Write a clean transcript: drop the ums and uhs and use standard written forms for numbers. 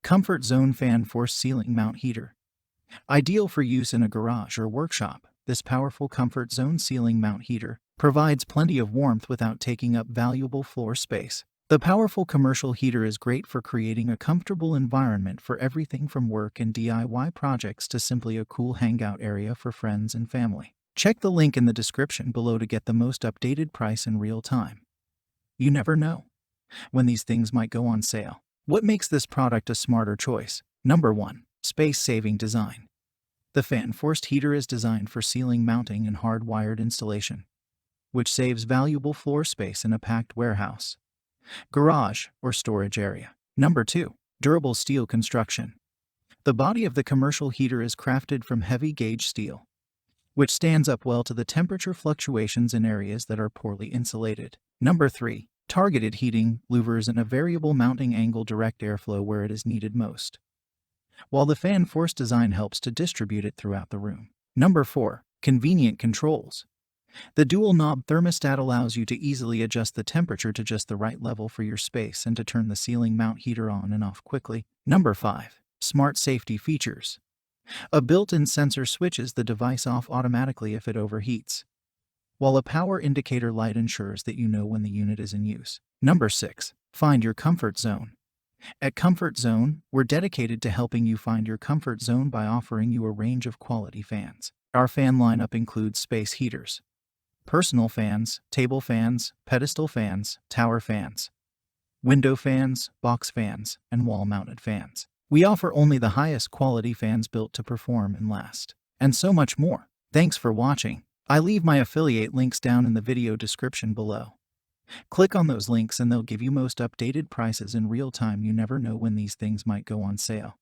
Comfort Zone Fan Force Ceiling Mount Heater. Ideal for use in a garage or workshop, this powerful Comfort Zone ceiling mount heater provides plenty of warmth without taking up valuable floor space. The powerful commercial heater is great for creating a comfortable environment for everything from work and DIY projects to simply a cool hangout area for friends and family. Check the link in the description below to get the most updated price in real time. You never know when these things might go on sale. What makes this product a smarter choice? Number 1. Space-saving design. The fan-forced heater is designed for ceiling mounting and hardwired installation, which saves valuable floor space in a packed warehouse, garage, or storage area. Number 2. Durable steel construction. The body of the commercial heater is crafted from heavy-gauge steel, which stands up well to the temperature fluctuations in areas that are poorly insulated. Number 3. Targeted heating, louvres, and a variable mounting angle direct airflow where it is needed most, while the fan-forced design helps to distribute it throughout the room. Number 4. Convenient controls. The dual-knob thermostat allows you to easily adjust the temperature to just the right level for your space and to turn the ceiling mount heater on and off quickly. Number 5. Smart safety features. A built-in sensor switches the device off automatically if it overheats, while a power indicator light ensures that you know when the unit is in use. Number 6. Find your comfort zone. At Comfort Zone, we're dedicated to helping you find your comfort zone by offering you a range of quality fans. Our fan lineup includes space heaters, personal fans, table fans, pedestal fans, tower fans, window fans, box fans, and wall-mounted fans. We offer only the highest quality fans built to perform and last, and so much more. Thanks for watching. I leave my affiliate links down in the video description below. Click on those links and they'll give you most updated prices in real time. You never know when these things might go on sale.